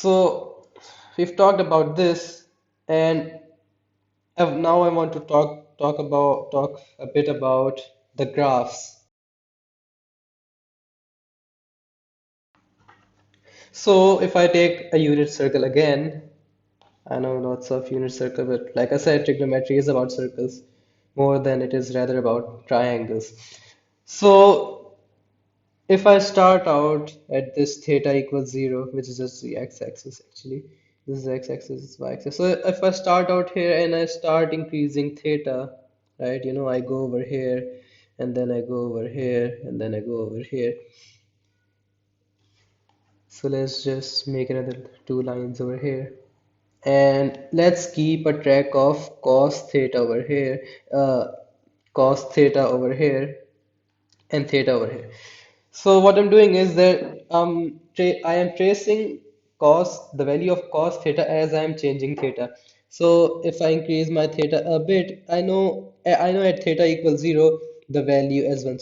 So we've talked about this, and now I want to talk a bit about the graphs. So if I take a unit circle again, I know lots of unit circle, but like I said, trigonometry is about circles more than it is rather about triangles. So if I start out at this theta equals 0, which is just the x-axis actually, this is x-axis, this is y-axis. So if I start out here and I start increasing theta, right, I go over here and then I go over here and then I go over here. So let's just make another two lines over here. And let's keep a track of cos theta over here, uh, cos theta over here, and theta over here. So what I'm doing is that I am tracing the value of cos theta as I am changing theta. So if I increase my theta a bit, I know at theta equals 0 the value is 1.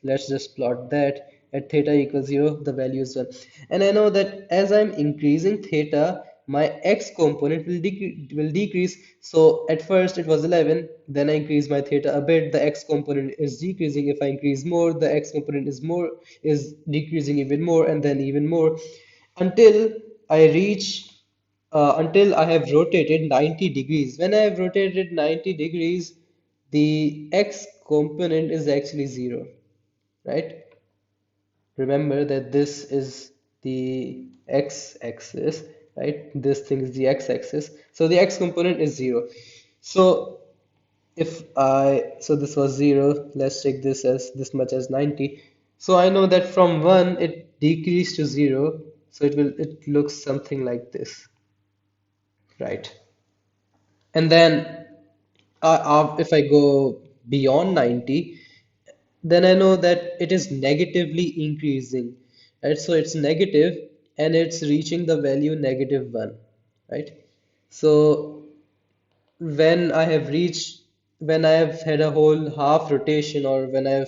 Let's just plot that at theta equals 0 the value is 1. And I know that as I'm increasing theta, my x component will decrease. So at first it was 11, then I increase my theta a bit, the x component is decreasing. If I increase more, the x component is decreasing even more, and then even more, until I reach until I have rotated 90 degrees. When I have rotated 90 degrees, the x component is actually 0, right? Remember that this is the x-axis, right? This thing is the x-axis. So the x component is 0. So so this was 0, let's take this as this much as 90. So I know that from 1 it decreased to 0, so it looks something like this, right? And then if I go beyond 90, then I know that it is negatively increasing, right? So it's negative and it's reaching the value -1, right? So when I have reached, when I have had a whole half rotation, or when I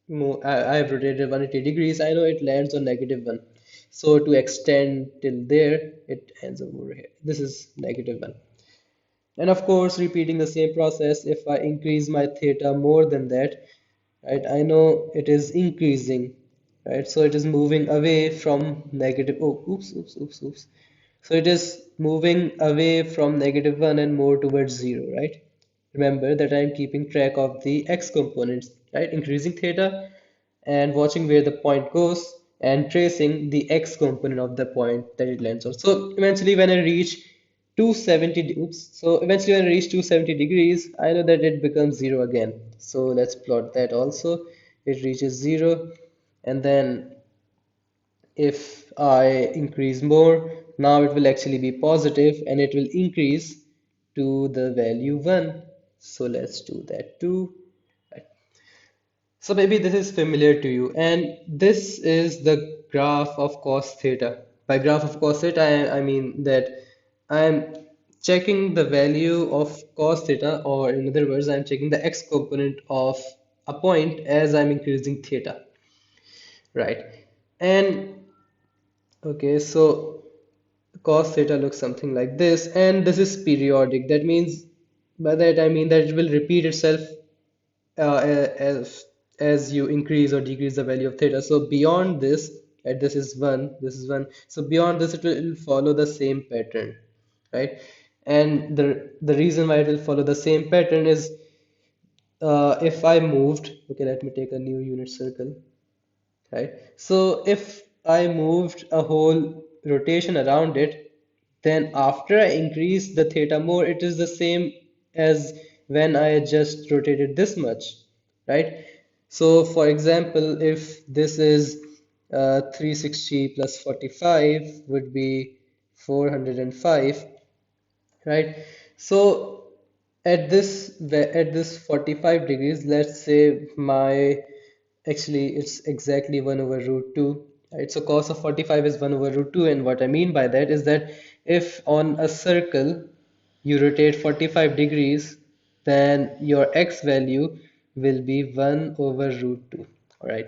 have rotated 180 degrees, I know it lands on -1. So to extend till there, it ends over here. This is -1. And of course, repeating the same process, if I increase my theta more than that, right, I know it is increasing, right? So it is moving away from negative. Oh, oops, oops, oops, oops. So it is moving away from -1 and more towards 0, right? Remember that I am keeping track of the x components, right? Increasing theta and watching where the point goes and tracing the x component of the point that it lands on. So eventually when I reach 270, oops, so eventually when I reach 270 degrees, I know that it becomes 0 again. So let's plot that also. It reaches 0, and then if I increase more, now it will actually be positive and it will increase to the value 1. So let's do that too. Right. So maybe this is familiar to you, and this is the graph of cos theta. By graph of cos theta, I mean that I'm checking the value of cos theta, or in other words, I'm checking the x component of a point as I'm increasing theta, right? And okay, so cos theta looks something like this, and this is periodic. That means, by that I mean that it will repeat itself as you increase or decrease the value of theta. So beyond this, right, this is 1, this is 1. So beyond this, it will follow the same pattern, right? And the reason why it will follow the same pattern is if I moved, okay, let me take a new unit circle, right? So if I moved a whole rotation around it, then after I increase the theta more, it is the same as when I just rotated this much, right? So for example, if this is 360 plus 45 would be 405, right? So at this 45 degrees, let's say my actually it's exactly 1 over root 2, right? So cos of 45 is 1 over root 2, and what I mean by that is that if on a circle you rotate 45 degrees, then your x value will be 1 over root 2, all right?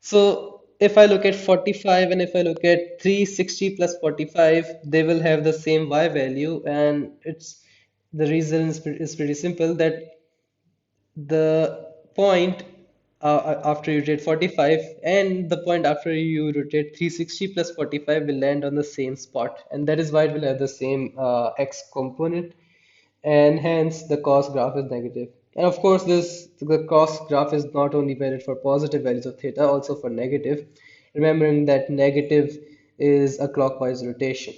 So if I look at 45 and if I look at 360 plus 45, they will have the same y value, and it's the reason is pretty simple that the point after you rotate 45 and the point after you rotate 360 plus 45 will land on the same spot, and that is why it will have the same x component, and hence the cos graph is negative. And of course, this the cos graph is not only valid for positive values of theta, also for negative, remembering that negative is a clockwise rotation.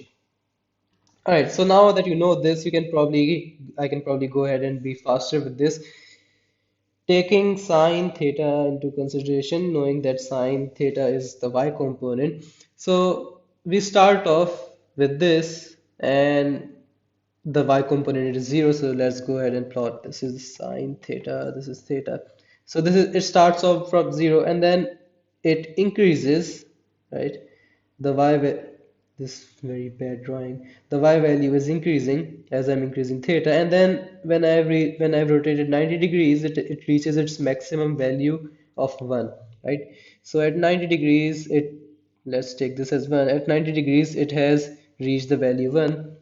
All right, so now that you know this, I can probably go ahead and be faster with this. Taking sine theta into consideration, knowing that sine theta is the y component. So we start off with this, and the y component is 0. So let's go ahead and plot. This is sine theta, this is theta. So it starts off from 0 and then it increases, right? The this very bad drawing. The y value is increasing as I'm increasing theta, and then when I've rotated 90 degrees, it reaches its maximum value of 1, right? So at 90 degrees, let's take this as 1. At 90 degrees, it has reached the value 1,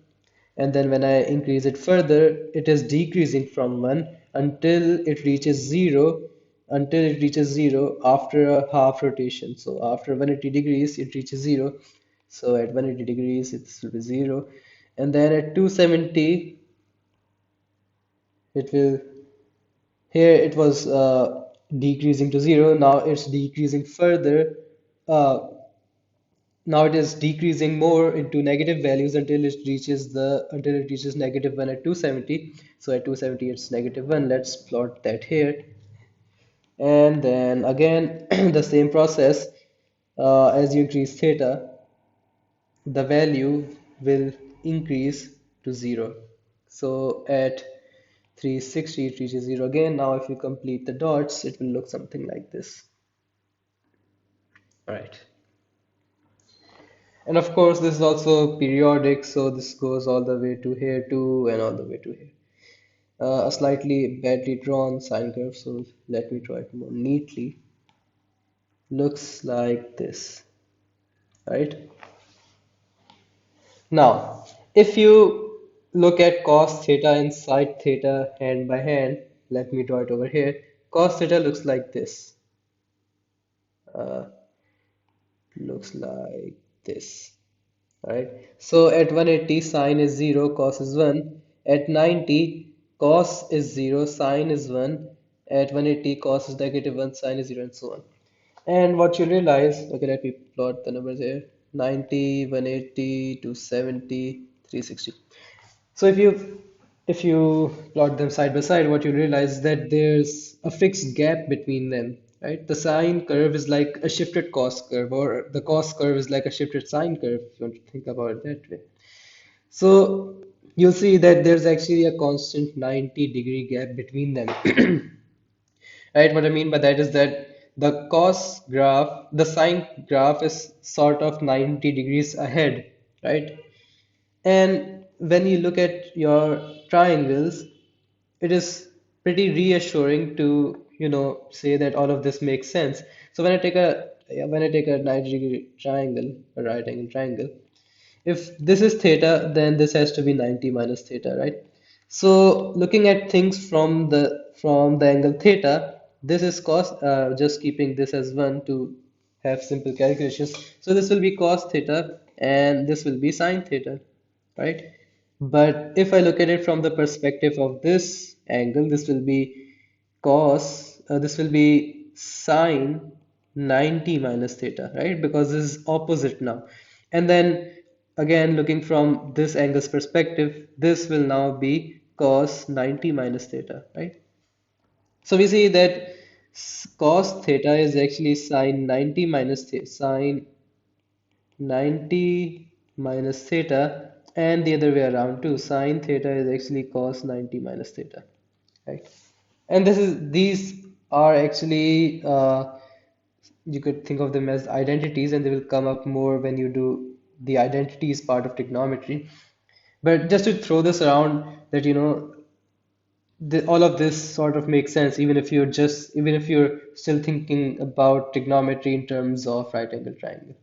and then when I increase it further, it is decreasing from 1 until it reaches 0 after a half rotation. So after 180 degrees, it reaches 0. So at 180 degrees, it will be 0. And then at 270, it will, here it was decreasing to 0. Now it's decreasing further. Now it is decreasing more into negative values until it reaches negative 1 at 270. So at 270, it's negative 1. Let's plot that here. And then again, the same process, as you increase theta, the value will increase to 0. So at 360, it reaches 0 again. Now if you complete the dots, it will look something like this. All right. And of course, this is also periodic, so this goes all the way to here too, and all the way to here. A slightly badly drawn sine curve, so let me draw it more neatly. Looks like this, right? Now, if you look at cos theta and sine theta hand by hand, let me draw it over here. Cos theta uh, looks like this. Right? So at 180, sine is 0, cos is 1. At 90, cos is 0, sine is 1. At 180, cos is negative 1, sine is 0, and so on. And what you realize, okay, let me plot the numbers here. 90, 180, 270, 360. So if you plot them side by side, what you realize is that there's a fixed gap between them, right? The sine curve is like a shifted cos curve, or the cos curve is like a shifted sine curve, if you want to think about it that way. So you'll see that there's actually a constant 90-degree gap between them. Right? What I mean by that is that the sine graph is sort of 90 degrees ahead, right? And when you look at your triangles, it is pretty reassuring to, say that all of this makes sense. So when I take a 90-degree triangle, a right angle triangle, if this is theta, then this has to be 90 minus theta, right? So looking at things from the angle theta, this is cos, just keeping this as 1 to have simple calculations. So this will be cos theta and this will be sine theta, right? But if I look at it from the perspective of this angle, this will be sine 90 minus theta, right? Because this is opposite now. And then again, looking from this angle's perspective, this will now be cos 90 minus theta, right? So we see that cos theta is actually sine 90 minus sine 90 minus theta, and the other way around too. Sine theta is actually cos 90 minus theta, right? And these are actually you could think of them as identities, and they will come up more when you do the identities part of trigonometry. But just to throw this around, that all of this sort of makes sense even if you're still thinking about trigonometry in terms of right angle triangle.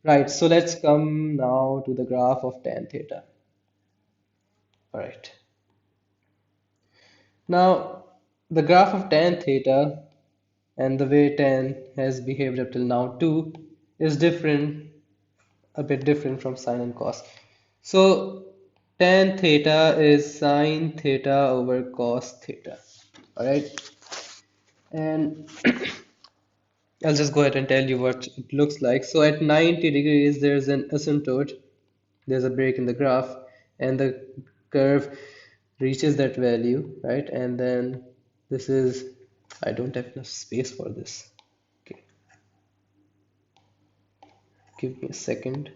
Right, so let's come now to the graph of tan theta. All right. Now, the graph of tan theta and the way tan has behaved up till now too is different, a bit different from sine and cos. So, tan theta is sine theta over cos theta. All right. And I'll just go ahead and tell you what it looks like. So at 90 degrees, there's an asymptote, there's a break in the graph, and the curve reaches that value, right? And then this is, I don't have enough space for this. Okay, give me a second.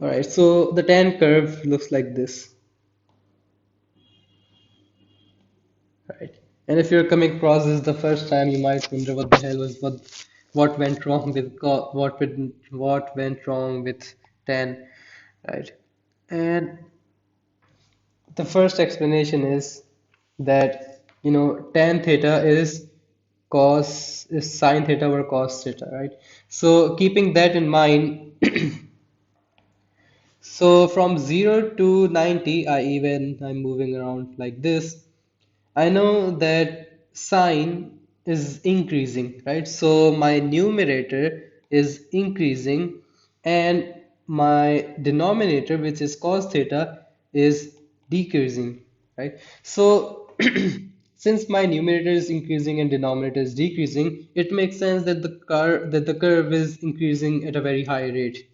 All right, so the tan curve looks like this, right? And if you're coming across this the first time, you might wonder what the hell was what went wrong with what went wrong with tan, right? And the first explanation is that tan theta is sine theta over cos theta, right? So keeping that in mind, so from 0 to 90, i.e. when I'm moving around like this, I know that sine is increasing, right? So my numerator is increasing and my denominator, which is cos theta, is decreasing, right? So since my numerator is increasing and denominator is decreasing, it makes sense that the curve is increasing at a very high rate.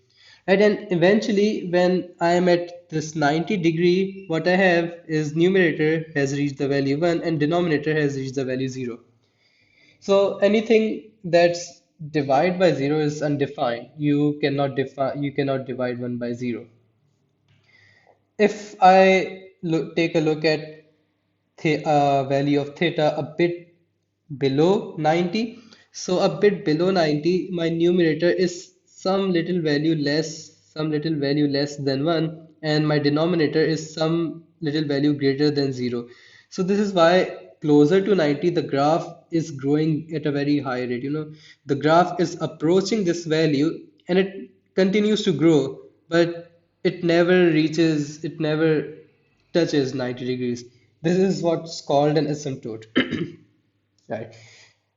Right, and eventually, when I am at this 90 degree, what I have is numerator has reached the value 1 and denominator has reached the value 0. So anything that's divided by 0 is undefined. You cannot divide 1 by 0. If I take a look at the value of theta a bit below 90. So a bit below 90, my numerator is some little value less than 1, and my denominator is some little value greater than 0. So this is why closer to 90, the graph is growing at a very high rate. The graph is approaching this value and it continues to grow, but it never touches 90 degrees. This is what's called an asymptote. Right.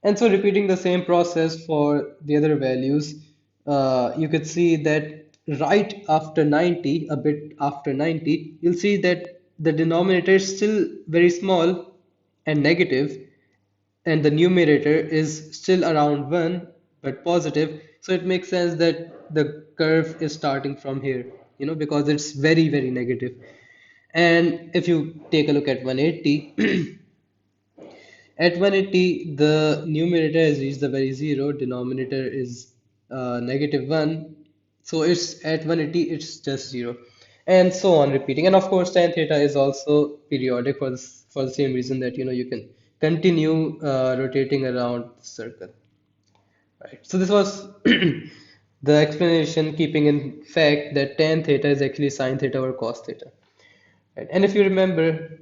And so repeating the same process for the other values, you could see that right after 90, a bit after 90, you'll see that the denominator is still very small and negative, and the numerator is still around 1 but positive. So it makes sense that the curve is starting from here, because it's very, very negative. And if you take a look at 180, at 180, the numerator has reached the very 0, denominator is negative 1. So it's at 180, it's just 0. And so on repeating. And of course, tan theta is also periodic for the same reason that you can continue rotating around the circle. Right. So this was the explanation, keeping in fact that tan theta is actually sine theta over cos theta. Right. And if you remember,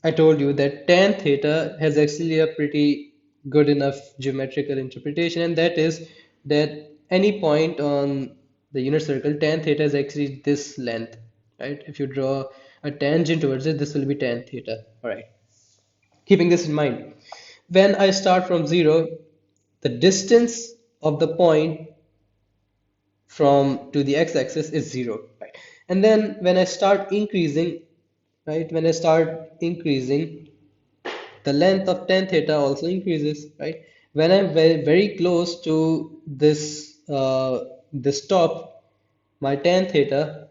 I told you that tan theta has actually a pretty good enough geometrical interpretation, and that is that any point on the unit circle, tan theta is actually this length, right? If you draw a tangent towards it, this will be tan theta. All right. Keeping this in mind, when I start from 0, the distance of the point from to the x-axis is 0, right? And then when I start increasing, right, when I start increasing, the length of tan theta also increases, right? When I'm very, very close to this top, my tan theta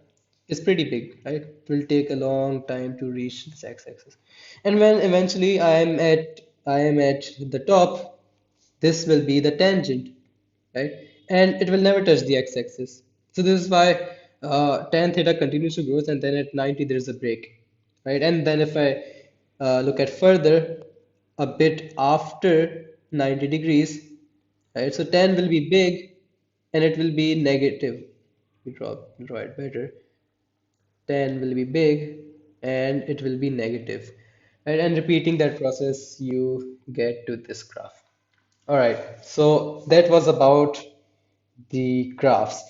is pretty big, right? It will take a long time to reach this x-axis. And when eventually I am at the top, this will be the tangent, right? And it will never touch the x-axis. So this is why tan theta continues to grow, and then at 90 there's a break, right? And then if I look at further, a bit after 90 degrees, right? So tan will be big, and it will be negative. We draw it better. Tan will be big, and it will be negative, right? And repeating that process, you get to this graph. All right, so that was about the graphs.